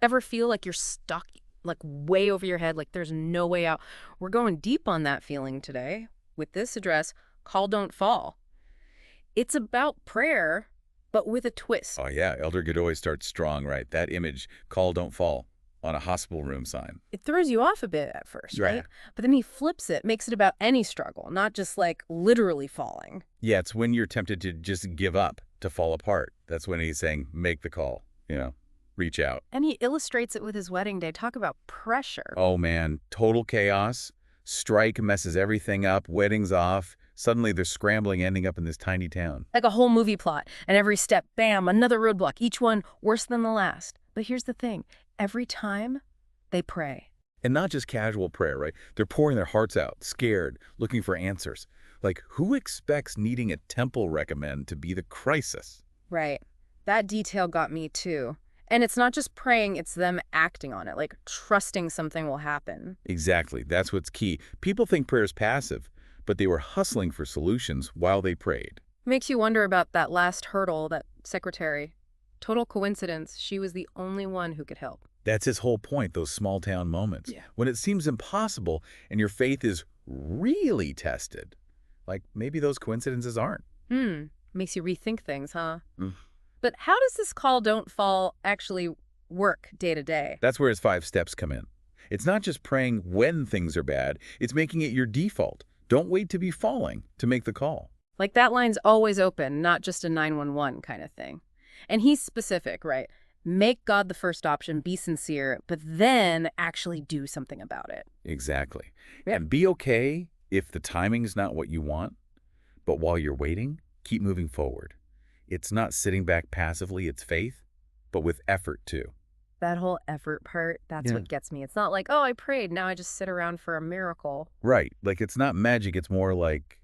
Ever feel like you're stuck, like way over your head, like there's no way out? We're going deep on that feeling today with this address, Call Don't Fall. It's about prayer, but with a twist. Oh, yeah. Elder Godoy starts strong, right? That image, call, don't fall, on a hospital room sign. It throws you off a bit at first, Right. right? But then he flips it, makes it about any struggle, not just like literally falling. Yeah, it's when you're tempted to just give up, to fall apart. That's when he's saying, make the call, reach out. And he illustrates it with his wedding day. Talk about pressure. Oh, man, total chaos. Strike messes everything up, wedding's off. Suddenly they're scrambling, ending up in this tiny town. Like a whole movie plot. And every step, bam, another roadblock, each one worse than the last. But here's the thing. Every time, they pray. And not just casual prayer, right? They're pouring their hearts out, scared, looking for answers. Like, who expects needing a temple recommend to be the crisis? Right. That detail got me too. And it's not just praying, it's them acting on it, like trusting something will happen. Exactly. That's what's key. People think prayer is passive, but they were hustling for solutions while they prayed. Makes you wonder about that last hurdle, that secretary. Total coincidence, she was the only one who could help. That's his whole point, those small town moments. Yeah. When it seems impossible and your faith is really tested. Like, maybe those coincidences aren't. Makes you rethink things, huh? Mm. But how does this call don't fall actually work day to day? That's where his 5 steps come in. It's not just praying when things are bad, it's making it your default. Don't wait to be falling to make the call. Like that line's always open, not just a 911 kind of thing. And he's specific, right? Make God the first option, be sincere, but then actually do something about it. Exactly. Yeah. And be okay if the timing's not what you want, but while you're waiting, keep moving forward. It's not sitting back passively, it's faith, but with effort too. That whole effort part, that's Yeah. what gets me. It's not like, oh, I prayed, now I just sit around for a miracle. Right. Like, it's not magic, it's more like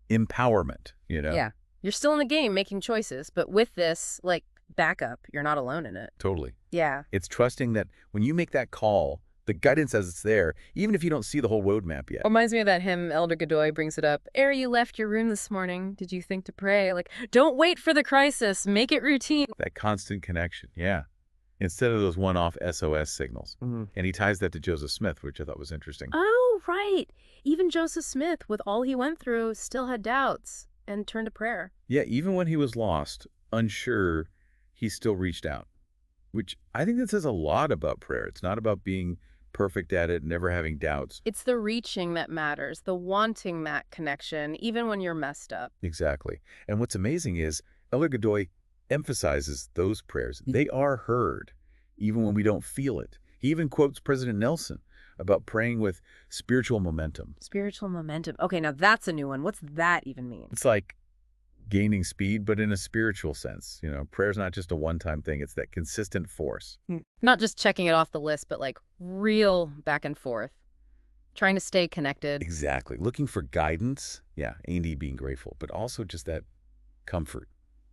empowerment, Yeah. You're still in the game making choices, but with this, like, backup, you're not alone in it. Totally. Yeah. It's trusting that when you make that call, the guidance as it's there, even if you don't see the whole roadmap yet. Reminds me of that hymn, Elder Godoy brings it up. Ere you left your room this morning, did you think to pray? Like, don't wait for the crisis, make it routine. That constant connection, yeah. Instead of those one-off SOS signals. And he ties that to Joseph Smith, which I thought was interesting. Oh, right. Even Joseph Smith, with all he went through, still had doubts and turned to prayer. Yeah, even when he was lost, unsure, he still reached out. Which I think that says a lot about prayer. It's not about being perfect at it, never having doubts. It's the reaching that matters, the wanting that connection, even when you're messed up. Exactly. And what's amazing is Elder Godoy emphasizes those prayers. They are heard, even when we don't feel it. He even quotes President Nelson about praying with spiritual momentum. Spiritual momentum. Okay, now that's a new one. What's that even mean? It's like gaining speed, but in a spiritual sense. Prayer's not just a one-time thing. It's that consistent force. Not just checking it off the list, but like real back and forth. Trying to stay connected. Exactly. Looking for guidance. Yeah, A&D being grateful, but also just that comfort,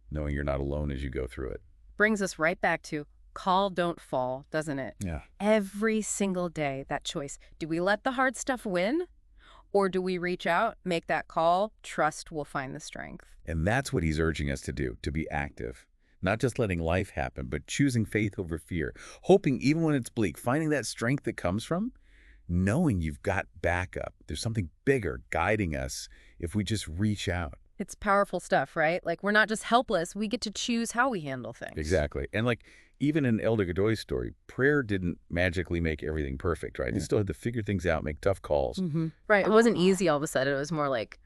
knowing you're not alone as you go through it. Brings us right back to call, don't fall, doesn't it? Yeah. Every single day, that choice. Do we let the hard stuff win? Or do we reach out, make that call, trust we'll find the strength? And that's what he's urging us to do, to be active. Not just letting life happen, but choosing faith over fear. Hoping even when it's bleak, finding that strength that comes from knowing you've got backup. There's something bigger guiding us if we just reach out. It's powerful stuff, right? Like, we're not just helpless. We get to choose how we handle things. Exactly. And like, even in Elder Godoy's story, prayer didn't magically make everything perfect, right? He still had to figure things out, make tough calls. Right. It wasn't easy all of a sudden. It was more like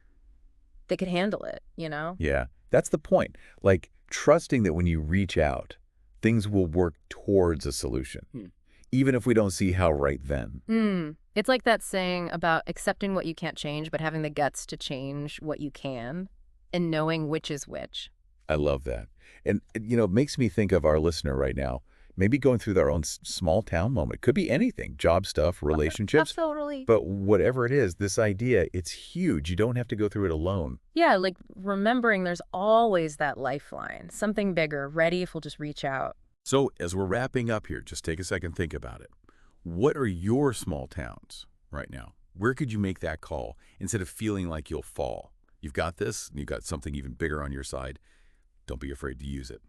they could handle it, you know? Yeah, that's the point. Like, trusting that when you reach out, things will work towards a solution, even if we don't see how right then. It's like that saying about accepting what you can't change, but having the guts to change what you can and knowing which is which. I love that. And, it makes me think of our listener right now, maybe going through their own small town moment. Could be anything, job stuff, relationships. Absolutely. But whatever it is, this idea, it's huge. You don't have to go through it alone. Yeah, like remembering there's always that lifeline, something bigger, ready if we'll just reach out. So as we're wrapping up here, just take a second, think about it. What are your small towns right now? Where could you make that call instead of feeling like you'll fall? You've got this, and you've got something even bigger on your side. Don't be afraid to use it.